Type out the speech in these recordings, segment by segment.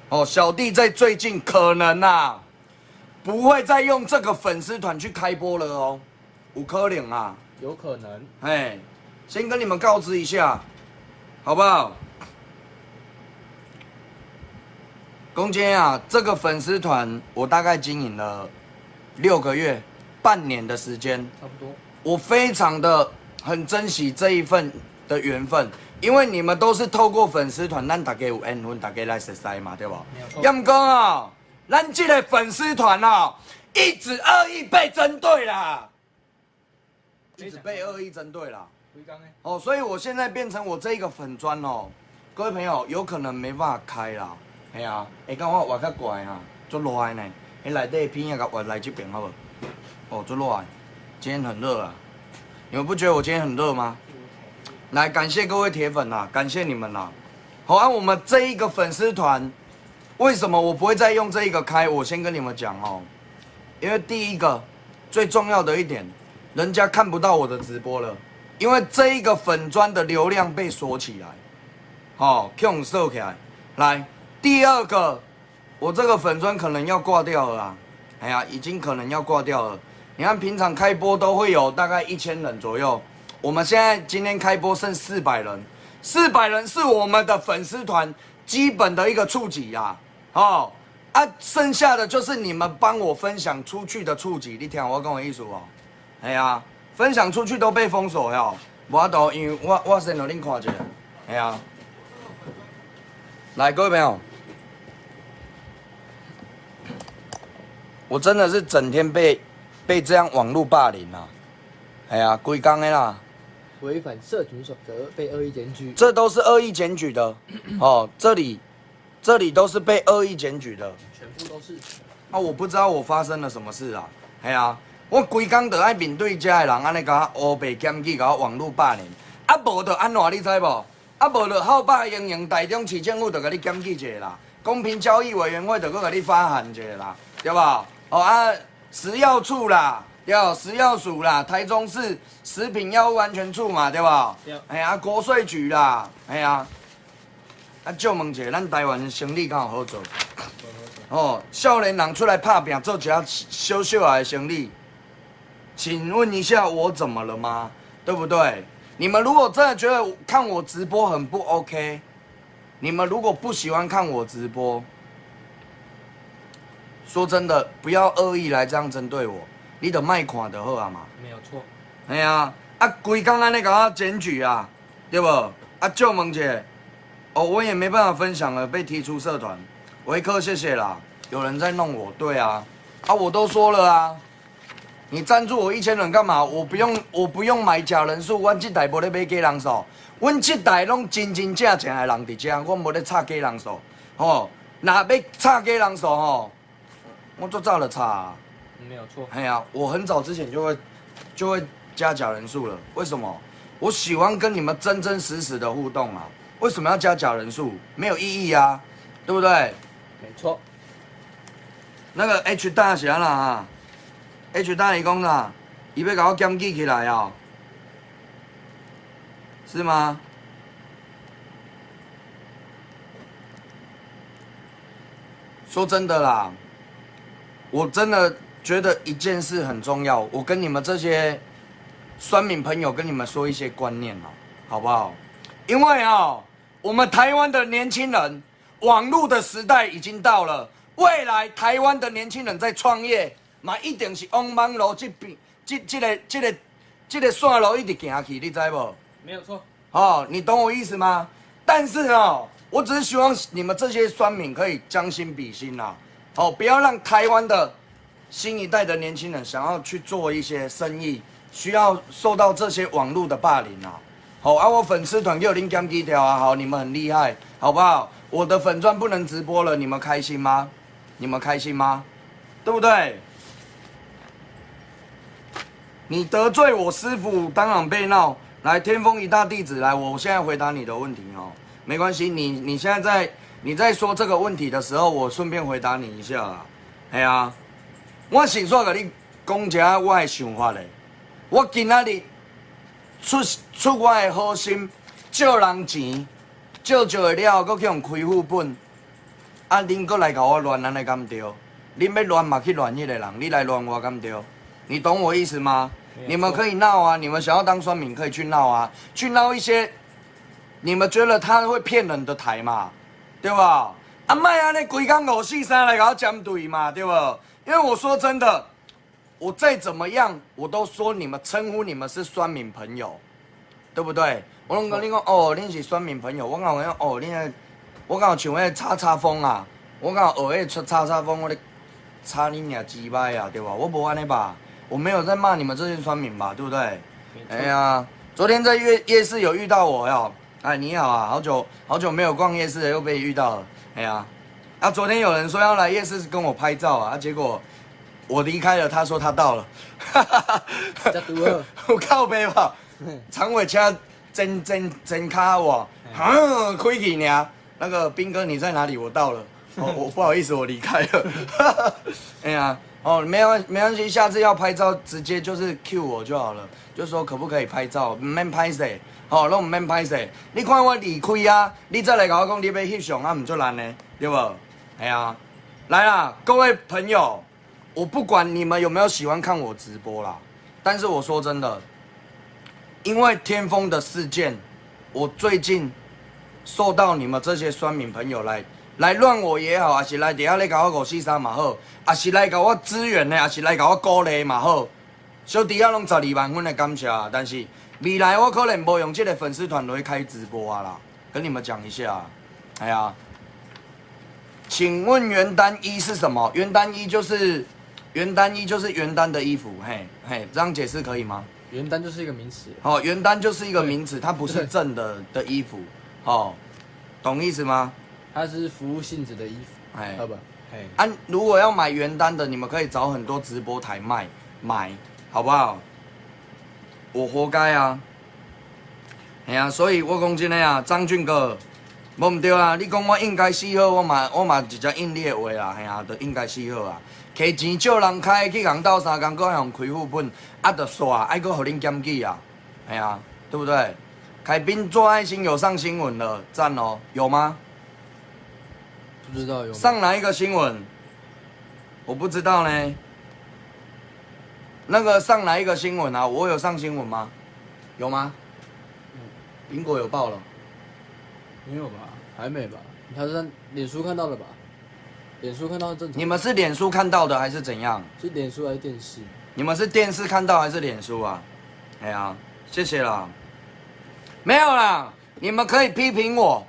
哦，小弟在最近可能啊，不会再用这个粉丝团去开播了哦，有可能啊，有可能。哎，先跟你们告知一下，好不好？公坚啊，这个粉丝团我大概经营了6个月、半年的时间，差不多。我非常的很珍惜这一份的缘分，因为你们都是透过粉丝团，咱大家有缘分，大家来熟悉嘛，对不？没有错。要唔讲啊，咱这个粉丝团啊，一直恶意被针对啦，一直被恶意针对啦。哦，所以我现在变成我这个粉专哦，各位朋友有可能没办法开啦。系啊，会讲我活较怪哈，足热呢。迄内底片啊，甲来这边好不？哦，足热。今天很热啊，你们不觉得我今天很热吗？来，感谢各位铁粉啦，感谢你们啦。好，按我们这一个粉丝团，为什么我不会再用这一个开？我先跟你们讲哦，因为第一个最重要的一点，人家看不到我的直播了，因为这一个粉专的流量被锁起来，哦，用收起来，来。第二个，我这个粉专可能要挂掉了啊！哎呀，已经可能要挂掉了。你看平常开播都会有大概1000人左右，我们现在今天开播剩400人，400人是我们的粉丝团基本的一个触及呀，哦啊，剩下的就是你们帮我分享出去的触及，你听我讲的意思哦。哎呀，分享出去都被封锁了，无法度，因为我先让恁看一下，哎呀，来各位朋友。我真的是整天被这样网络霸凌啊！哎呀，规工的啦，违反社群守则被恶意检举，这都是恶意检举的哦。这里都是被恶意检举的，全部都是。啊，我不知道我发生了什么事啊！哎呀，我规工就爱面对这的人，安尼甲我黑白检举，甲我网络霸凌，啊无就安怎你知无？啊无就后摆营营台中市政府就甲你检举一下啦，公平交易委员会就搁甲你发函一下啦，对吧？哦啊，食药处啦，对，食药署啦，台中市食品药物安全处嘛，对吧？对。哎呀，国税局啦，哎呀，啊，借问一下，咱台湾的生意敢有好做？哦，少年人出来打拼，做一下小小的生意，请问一下，我怎么了吗？对不对？你们如果真的觉得看我直播很不 OK， 你们如果不喜欢看我直播，说真的，不要恶意来这样针对我，你就卖看就好啊嘛。没有错。哎呀，啊，规工安尼甲我检举啊，对不？啊，借问一下，哦，我也没办法分享了，被踢出社团。维克，谢谢啦，有人在弄我，对啊，啊，我都说了啊，你赞助我1000人干嘛？我不用买假人数，阮这台无咧买假人数，阮这台拢真真正正的人伫遮，我无咧插假人数，吼，若要插假人数吼。我做早了查，没有错。哎呀，我很早之前就会加假人数了。为什么？我喜欢跟你们真真实实的互动啊！为什么要加假人数？没有意义啊，对不对？没错。那个 H 大是安啦哈 ，H 大你讲啦，伊要甲我检举起来哦，是吗？说真的啦。我真的觉得一件事很重要，我跟你们这些酸民朋友跟你们说一些观念哦，好不好？因为哦，我们台湾的年轻人，网络的时代已经到了，未来台湾的年轻人在创业，嘛一定是往网路这边，这个线路一直行去，你知无？没有错。哦，你懂我意思吗？但是哦，我只是希望你们这些酸民可以将心比心啦。哦，不要让台湾的新一代的年轻人想要去做一些生意，需要受到这些网络的霸凌啊！好啊，我粉丝团给我拎检举条啊，好，你们很厉害，好不好？我的粉专不能直播了，你们开心吗？你们开心吗？对不对？你得罪我师傅，当场被闹。来，天风一大弟子，来，我现在回答你的问题哦，没关系，你现在你在说这个问题的时候，我顺便回答你一下啦。哎呀，我先说甲你讲一下我的想法嘞。我今仔日出我的好心，借人钱，借的了，搁去用开副本，啊，恁搁来甲我乱，安尼敢对？恁要乱嘛去乱迄个人，你来乱我敢对？你懂我意思吗？你们可以闹啊，你们想要当酸民可以去闹啊，去闹一些你们觉得他会骗人的台嘛，对吧？啊，卖安尼规工543来甲我针对嘛，对不？因为我说真的，我再怎么样，我都说你们称呼你们是酸民朋友，对不对？我拢跟你讲哦，恁是酸民朋友，我讲哦，我讲像迄叉叉风啊，我讲学迄叉叉风，我咧插你俩鸡掰啊，对吧？我无安尼吧，我没有在骂你们这些酸民吧，对不对？哎呀，昨天在夜市有遇到我哟，哎你好啊，好久没有逛夜市了，又被遇到了，哎呀，啊昨天有人说要来夜市跟我拍照啊，结果我离开了，他说他到了，哈哈哈，我靠背吧，长尾车真卡我，开去呢。那个兵哥你在哪里？我到了，我不好意思，我离开了。哎呀，哦，没关系，下次要拍照直接就是 Q 我就好了，就说可不可以拍照，唔免拍摄，吼，拢唔免拍摄。你看我离开啊，你再来跟我讲你要翕相啊，唔做难呢，对不？哎呀，来啦，各位朋友，我不管你们有没有喜欢看我直播啦，但是我说真的，因为天风的事件，我最近受到你们这些酸民朋友来乱我也好，还是来底下来搞我543嘛好，还是来搞我支援的，还是来搞我鼓励嘛好，小弟啊拢12万分的感谢啊！但是未来我可能无用这个粉丝团来开直播啊啦，跟你们讲一下。哎呀，请问原单衣是什么？原单衣就是原单的衣服，嘿嘿，这样解释可以吗？原单就是一个名词。哦，原单就是一个名词，它不是正的衣服。哦，懂意思吗？它是服务性质的衣服，哎，好吧？哎，啊，如果要买原单的，你们可以找很多直播台买，好不好？我活该啊！哎呀，所以我讲真的啊，张俊哥，无唔对啊！你讲我应该死好，我嘛直接应你的话啦，嘿啊，就应该死好啊！摕钱借人开去共斗3工，搁用开副本，啊，就煞，爱搁互恁检举啊！哎呀，对不对？凯宾做爱心有上新闻了，赞哦！有吗？不知道有上哪一个新闻？我不知道呢。那个上哪一个新闻啊？我有上新闻吗？有吗？苹果有报了。没有吧？还没吧？他是在脸书看到的吧？脸书看到正常。你们是脸书看到的还是怎样？是脸书还是电视？你们是电视看到还是脸书啊？哎呀，谢谢啦。没有啦，你们可以批评我，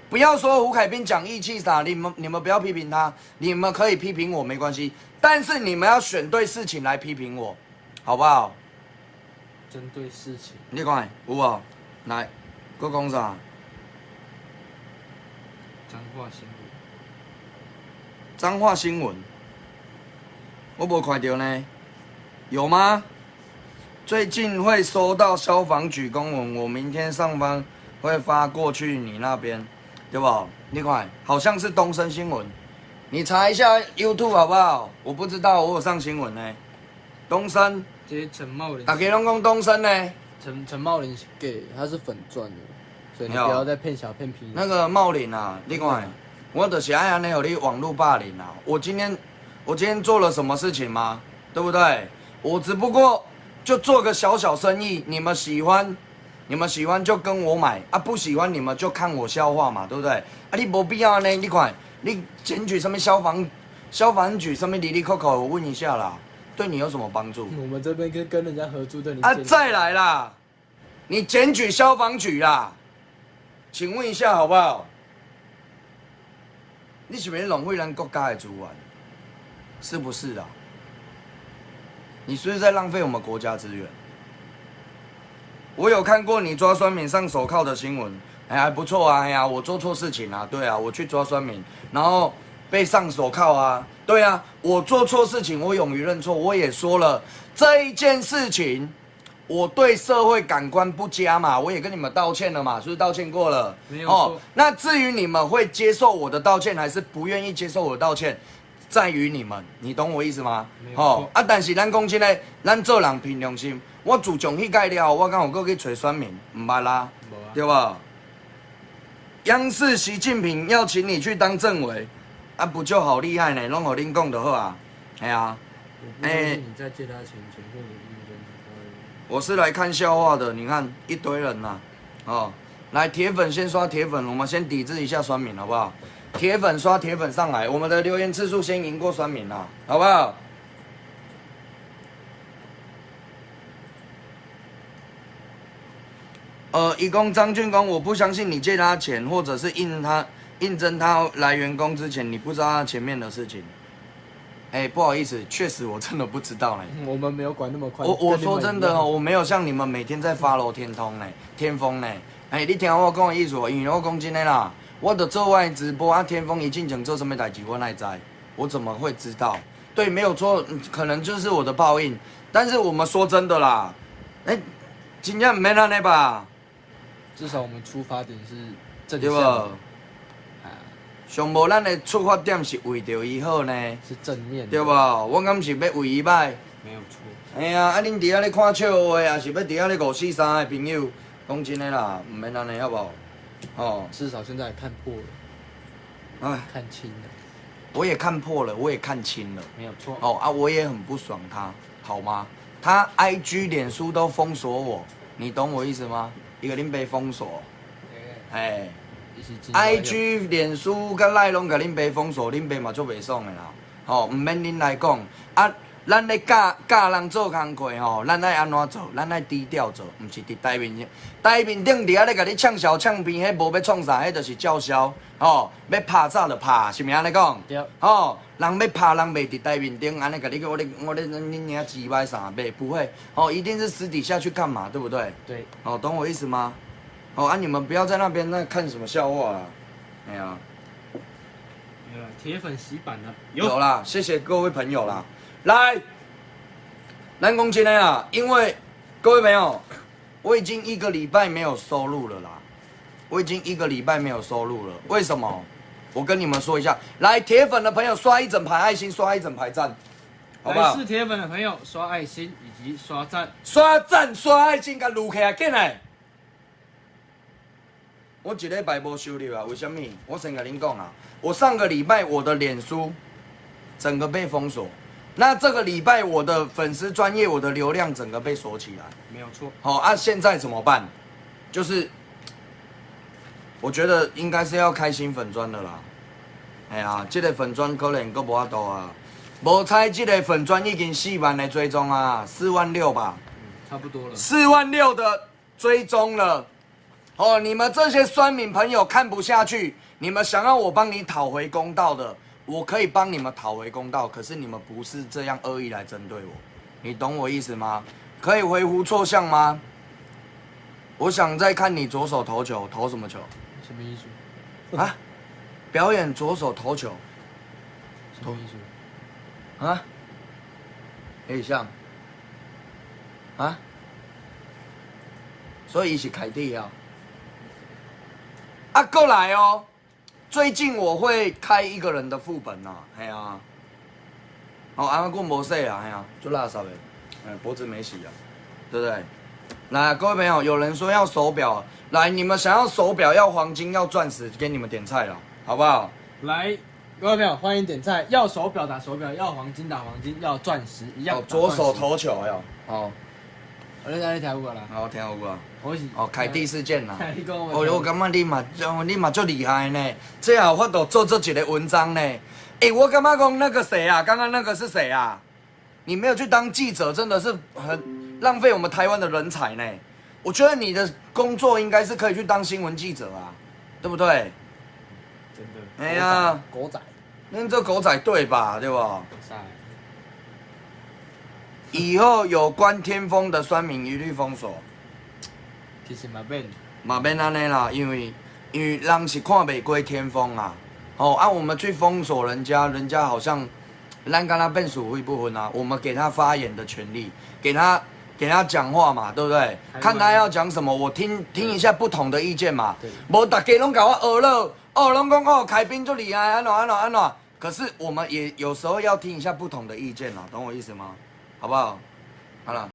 不要说胡凯斌讲义气啥，你们不要批评他，你们可以批评我没关系，但是你们要选对事情来批评我，好不好？针对事情。你看有无？来，搁讲啥？彰化新闻。彰化新闻，我没看到呢，有吗？最近会收到消防局公文，我明天上班会发过去你那边，对不？你看，好像是东森新闻，你查一下 YouTube 好不好？我不知道，我有上新闻呢。东森，这是陈茂林。大家拢讲东森呢。陈茂林是 gay， 他是粉钻的，所以你不要再骗小骗皮。那个茂林啊，你看，我就是爱安尼有你网络霸凌啊。我今天做了什么事情吗？对不对？我只不过就做个小生意，你们喜欢就跟我买啊，不喜欢你们就看我笑话嘛，对不对？啊，你没必要呢，你看你检举什么消防局什么里里扣扣，我问一下啦，对你有什么帮助？我们这边跟人家合租的你啊，再来啦，你检举消防局啦，请问一下好不好？你是不是浪费咱国家的资源？是不是啊？你是不是在浪费我们国家资源？我有看过你抓酸民上手铐的新闻，哎，还不错啊，哎呀，我做错事情啊，对啊，我去抓酸民，然后被上手铐啊，对啊，我做错事情，我勇于认错，我也说了这一件事情，我对社会感官不佳嘛，我也跟你们道歉了嘛，是不是道歉过了？没有错。那至于你们会接受我的道歉，还是不愿意接受我的道歉？在于你们，你懂我意思吗？但是咱讲真诶，咱做人凭良心。我自从迄届了，我敢有搁去找酸民，唔捌啦，对吧？央视习近平要请你去当政委，啊不就好厉害呢？拢互恁讲就好啊。哎呀，你在借他钱或者应征我是来看笑话的，你看一堆人呐、哦，来铁粉先刷铁粉，我们先抵制一下酸民好不好？铁粉刷铁粉上来，我们的留言次数先赢过酸民啦，好不好？一共张俊公，我不相信你借他钱，或者是应征他来员工之前，你不知道他前面的事情。不好意思，确实我真的不知道呢。我们没有管那么快。我说真的哦，我没有像你们每天在follow天风呢。你听我讲的意思哦，因为我讲真的啦，我的做外直播啊，天风一进前做什么代志，我哪知？我怎么会知道？对，没有错，可能就是我的报应。但是我们说真的啦，真正没那吧？至少我们出发点是正对向的。上无咱的出发点是为着伊好呢，是正面的，对无？我敢是要为伊歹。没有错。哎呀，恁伫遐咧看笑话，也是要伫遐咧543的朋友，讲真的啦，唔免安尼好不好？哦，至少现在看破了，哎，看清了。我也看破了，我也看清了，没有错。哦啊，我也很不爽他，好吗？他 IG、脸书都封锁我，你懂我意思吗？一个恁被封锁，哎。IG、脸书甲赖拢甲恁爸封锁，恁爸嘛足袂爽的啦。吼，唔免恁来讲。啊，咱咧教人做工课吼，咱爱安怎做？咱爱低调做，毋是伫台面顶伫遐咧甲你呛笑呛边，迄无要创啥，迄就是叫嚣。吼，要拍早就拍，是毋是安尼讲？对。吼，人要拍，人袂伫台面顶，安尼甲你我恁遐鸡掰啥袂？不会。哦，一定是私底下去干嘛，对不对？对。哦，懂我意思吗？哦啊！你们不要在那边看什么笑话啦！哎呀，铁粉洗版了，有啦，谢谢各位朋友啦。来，咱讲真的啦，因为各位朋友，我已经1个礼拜没有收入了啦，我已经1个礼拜没有收入了。为什么？我跟你们说一下。来，铁粉的朋友刷一整排爱心，刷一整排赞，好不好？是铁粉的朋友刷爱心以及刷赞，刷赞刷爱心，甲撸起来进来。我一礼拜无收入啊？为什么？我先跟您讲啊，我上个礼拜我的脸书整个被封锁，那这个礼拜我的粉丝专业，我的流量整个被锁起来，没有错。好啊，现在怎么办？就是我觉得应该是要开新粉专的啦。哎呀，这个粉专可能阁无法度啊，无猜这个粉专已经4万的追踪啊，46000吧，差不多了，46000的追踪了。哦，你们这些酸民朋友看不下去，你们想要我帮你讨回公道的，我可以帮你们讨回公道。可是你们不是这样恶意来针对我，你懂我意思吗？可以回复错向吗？我想再看你左手投球，投什么球？什么意思？啊？表演左手投球？什么意思？啊？像啊？所以是凯蒂啊。啊，过来哦！最近我会开一个人的副本呐，哎呀，哦，安过无洗啊，哎呀，就垃圾的，脖子没洗啊，对不对？来，各位朋友，有人说要手表，来，你们想要手表、要黄金、要钻石，给你们点菜了，好不好？来，各位朋友，欢迎点菜，要手表打手表，要黄金打黄金，要钻石一样。左手投球哟，哦。我在那听过啦，好听过啊。我是凯蒂事件啦。我我感觉你嘛足厉害呢，这有法度做这一个文章呢。我感觉讲那个谁啊，刚刚那个是谁啊？你没有去当记者，真的是很浪费我们台湾的人才呢。我觉得你的工作应该是可以去当新闻记者啊，对不对？真的。哎呀，狗仔，恁这狗仔队吧，对不？以后有关天风的酸民一律封锁。其实嘛免安尼啦，因为人是看袂过天风啊。哦啊，我们去封锁人家，人家好像咱跟他变属会不分啊。我们给他发言的权利，给他讲话嘛，对不对？看他要讲什么，我听一下不同的意见嘛。无大家拢甲我学了，拢讲凯宾就厉害，安怎。可是我们也有时候要听一下不同的意见啦，懂我意思吗？好不好？好了。